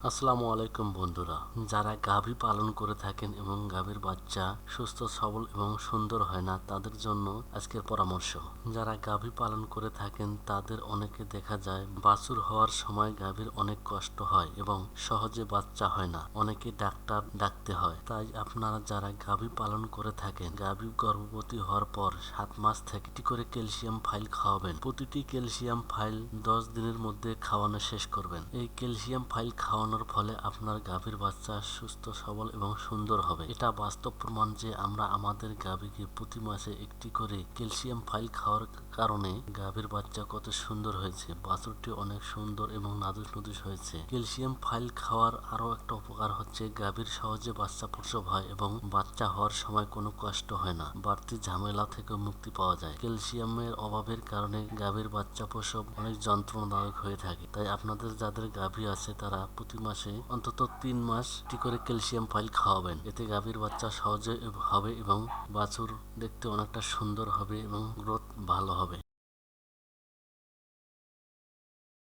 আসসালামু আলাইকুম বন্ধুরা, যারা গাভী পালন করে থাকেন এবং গাভীর বাচ্চা সুস্থ সবল এবং সুন্দর হয় না তাদের জন্য আজকের পরামর্শ। যারা গাভী পালন করে থাকেন তাদের অনেকে দেখা যায় বাছুর হওয়ার সময় গাভীর অনেক কষ্ট হয় এবং সহজে বাচ্চা হয় না, অনেকে ডাক্তার ডাকতে হয়। তাই আপনারা যারা গাভী পালন করে থাকেন, গাভী গর্ভবতী হওয়ার পর 7 মাস থেকে একটি করে ক্যালসিয়াম ফাইল খাওয়াবেন। প্রতিটি ক্যালসিয়াম ফাইল 10 দিনের মধ্যে খাওয়ানো শেষ করবেন। এই ক্যালসিয়াম ফাইল খাওয়ানোর ফলে আপনার গাভীর বাচ্চা সুস্থ সবল এবং সুন্দর হবে। এটা বাস্তব প্রমাণ যে আমরা আমাদের গাভীকে প্রতি মাসে একটি করে ক্যালসিয়াম ফাইল খাওয়ার কারণে গাভীর বাচ্চা কত সুন্দর হয়েছে, বাছুরটি অনেক সুন্দর এবং নাদুস নুদুস হয়েছে। ক্যালসিয়াম ফাইল খাওয়ার আরো একটা উপকার হচ্ছে গাভীর সহজে বাচ্চা প্রসব হয় এবং বাচ্চা হওয়ার সময় কোনো কষ্ট হয় না, বাড়তি ঝামেলা থেকে মুক্তি পাওয়া যায়। ক্যালসিয়ামের অভাবের কারণে গাভীর বাচ্চা প্রসব অনেক যন্ত্রণাদায়ক হয়ে থাকে। তাই আপনাদের যাদের গাভী আছে তারা প্রতি মাসে অন্তত 3 মাস একটি করে ক্যালসিয়াম ফাইল খাওয়াবেন। এতে গাভীর বাচ্চা সহজে হবে এবং বাছুর দেখতে অনেকটা সুন্দর হবে এবং গ্রোথ ভালো হবে।